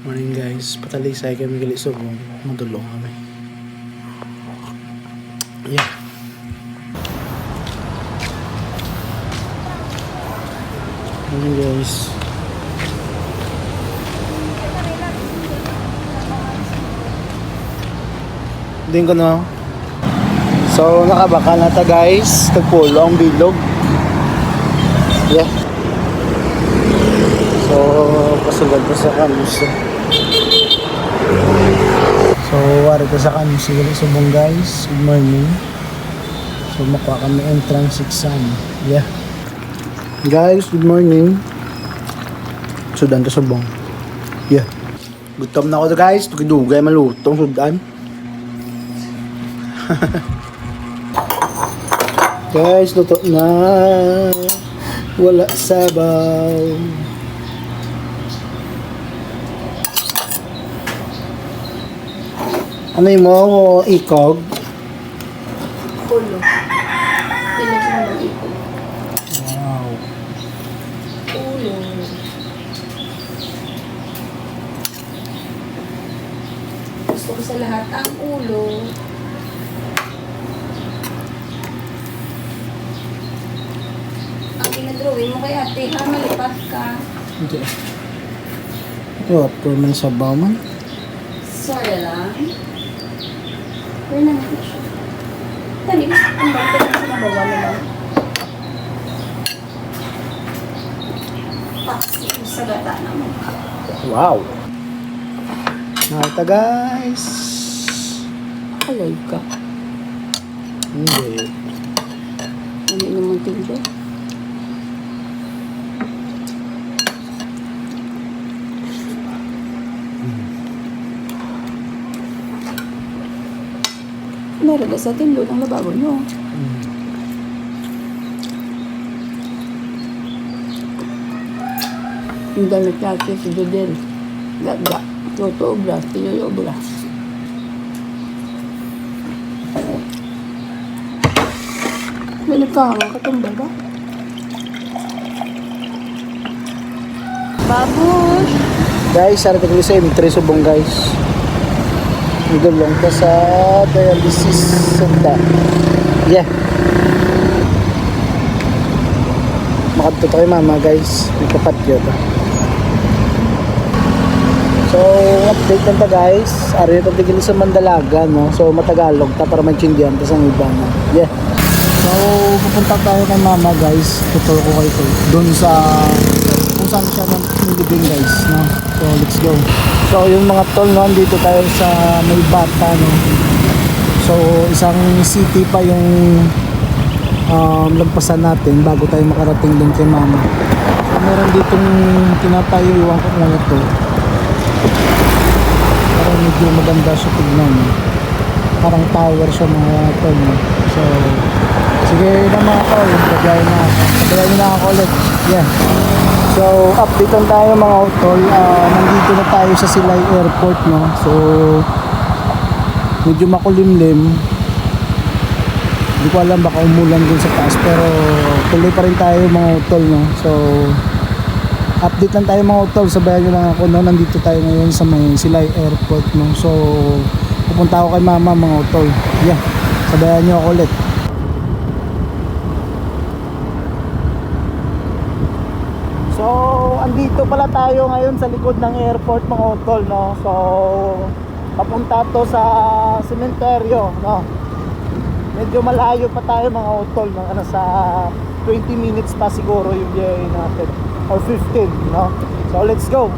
Morning guys, patalisay kami gali subong, madulong kami. Yeah. Morning guys. Din ko no. So nakabaka na ta guys, tagpulo ang bilog. Yeah. So pasugad pa sa kamus. So wari ko sa kamus gali subong guys. Good morning. So makuha kami entrance exam. Yeah. Guys, good morning. Sudan to subong. Yeah. Gutom na ako guys, tukidugay malutong sudan. Guys, luto na. Wala sabaw. Ano yung mo? Ikog? Ulo. Pinig mo ng ito. Wow. Ulo. Gusto ko sa lahat ang ulo. Ang pinadrawing mo kay ate, ha? Malipat ka. Hindi. Ito, after man sabaw man. Sorry lang. Pero naman siya. Tani, ang bakit na sa nabawa naman. Paksi sa gata naman. Wow. Nakita guys. Alive ka. Hindi. Ano naman tingin? Meron ba sa tinlo ng lababo nyo? Yung damit natin si Jodel. Gagda. Toto obra. Tiyoy obra. May nagkakamang katumbal ba? Babush! Guys, sana tayo sa M3 subong guys. Idulong ka sa dialysis center. Yeah. Makadto tayo mama guys. May kapatyo ta. So, update lang ta guys. Ari ito tigil sa Mandalaga, no? So, matagalog ta para maintindihan ta sa iba, no? Yeah. So, pupunta tayo kay mama guys. Tuturo ko kayo doon sa kung saan siya nilibing guys, no? So, let's go. So, yung mga tol, no? Dito tayo sa may bata, no? So, isang city pa yung lagpasan natin bago tayo makarating doon kay mama. So, meron ditong tinatayo, iwan ko kung ano to. Parang medyo maganda siya tignan, no? Parang tower siya mga tol, no? So, sige na mga tol, pagayin na ako. Pagayin na ako ulit. Yeah. So, update lang tayo mga tol. Nandito na tayo sa Silay Airport, no? So, medyo makulimlim. Hindi ko alam, baka umulan din sa taas. Pero, tuloy pa rin tayo mga tol, no? So, update lang tayo mga tol. Sabayan nyo lang ako, no? Nandito tayo ngayon sa may Silay Airport, no? So, pupunta ako kay mama mga tol. Yeah, sabayan nyo ako ulit. So, andito pala tayo ngayon sa likod ng airport mga utol, no? So, papunta to sa sementeryo, no? Medyo malayo pa tayo mga utol, no? Ano, sa 20 minutes pa siguro yung biyahe natin, or 15, no? So, let's go!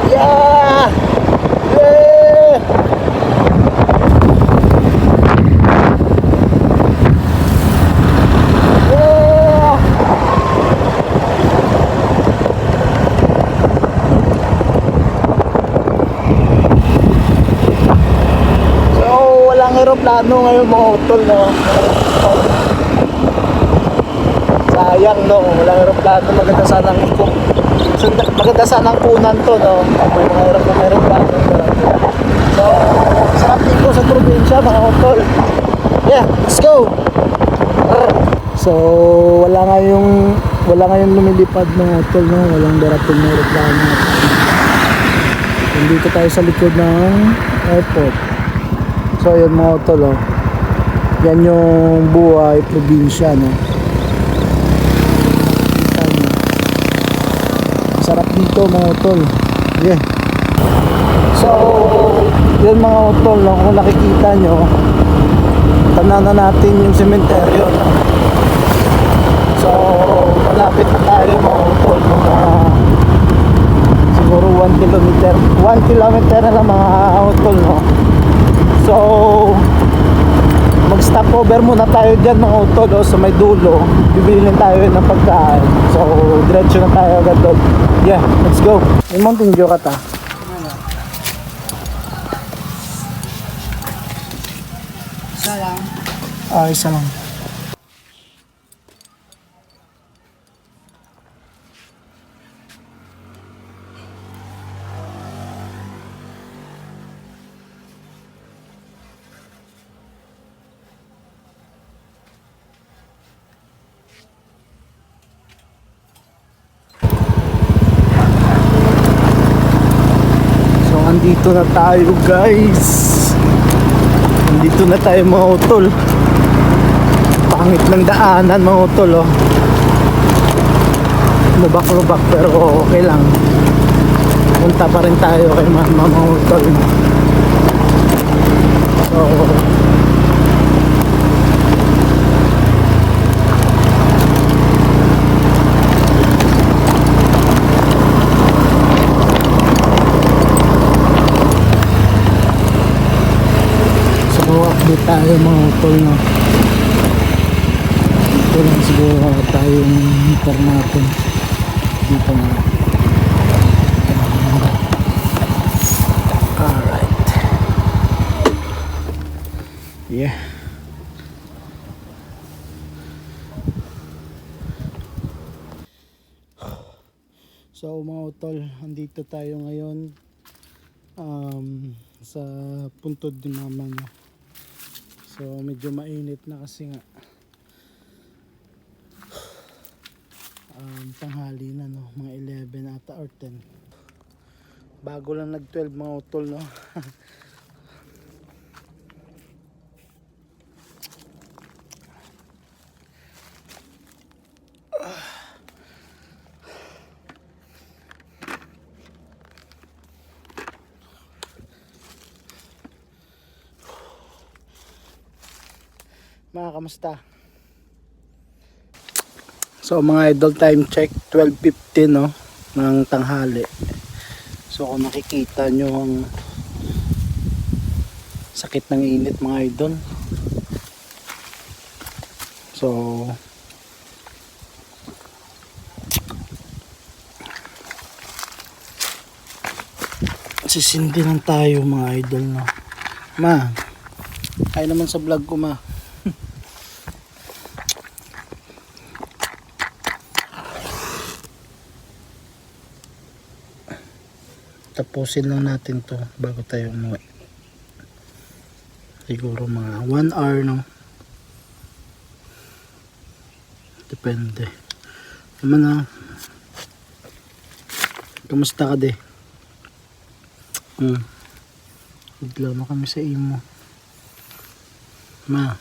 Yeah! Yeah! Aeroplano ngayon mga utol, no? Sayang, no? Walang aeroplano. Maganda sanang maganda sanang kunan to, no? May mga aeroplano. So, sarap dito sa probinsya mga utol. Yeah, let's go! So, wala nga yung lumilipad ng utol, no? Walang darating na aeroplano. Nandito tayo sa likod ng airport. So yun mga utol, oh. Yan yung buhay probinsya, no. Sarap dito mga utol. Yeah. So yun mga utol, no, kung nakikita nyo, tanan na natin yung sementeryo. So malapit na tayo mga utol, mga siguro 1 kilometer 1 kilometer na lang mga utol, no. So mag stop over muna tayo dyan mga utol, no, sa may dulo. Bibili tayo ng pagkain. So diretso na tayo agad doon. Yeah, let's go. May Mountain Dew ka ta? Isa lang. Isa lang. So andito na tayo guys. Andito na tayo mga utol. Pangit ng daanan mga utol, oh. Lubak-lubak pero okay lang. Punta pa rin tayo kay mama mga utol. So update tayo mga utol, no. Ito lang siguro tayo yung meter natin dito na. Alright. Yeah. So mga utol, andito tayo ngayon sa puntod ni mama, no. So medyo mainit na kasi nga tanghali na, no, mga 11 ata or 10. Bago lang nag 12 mga utol, no. Mga kamusta? So mga idol, time check 12:15, no, ng tanghali. So kung makikita nyo ang sakit ng init mga idol. So sisindi lang tayo mga idol, no. Ma, ay naman sa vlog ko, ma. Tapusin lang natin to bago tayo umuwi. Siguro mga 1 hour, no. Depende naman, na. Kamusta ka de? Bigla na kami sa imo, ma.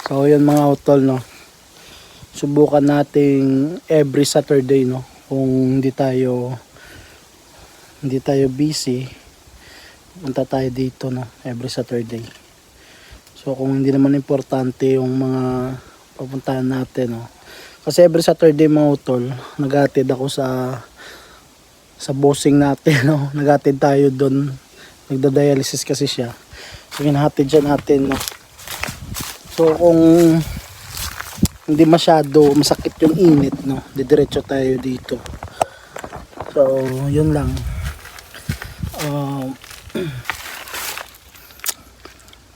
So yun mga utol, no. Subukan nating every Saturday, no. Kung hindi tayo busy, punta tayo dito, no, every Saturday. So kung hindi naman importante yung mga papuntahan natin, no. Kasi every Saturday mga utol, naghatid ako sa bossing natin, no. Naghatid tayo doon. Nagda-dialysis kasi siya. So hinahatid siya natin, no. So kung hindi masyado masakit yung init, no, didiretso tayo dito. So yun lang.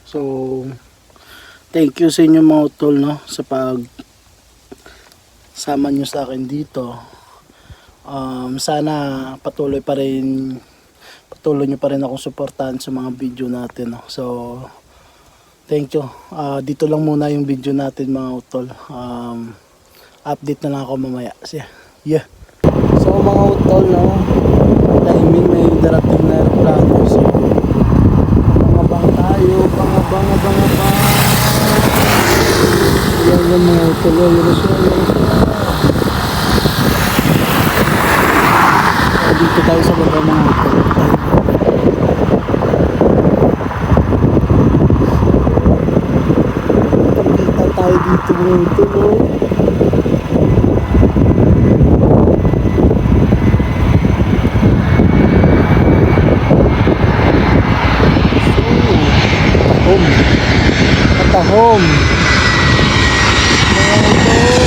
So thank you sa inyo mga utol, no, sa pag sama nyo sa akin dito. Sana patuloy nyo pa rin akong suportahan sa mga video natin, no? So thank you. Dito lang muna yung video natin mga utol. Update na lang ako mamaya. Yeah. So mga utol, no, timing may darating na aeroplano. So pangabang tayo, pangabang. Yan yung mga utol. Dito tayo sa baba mga utol. Kita tayo dito mga utol. Patahom. Mga utol.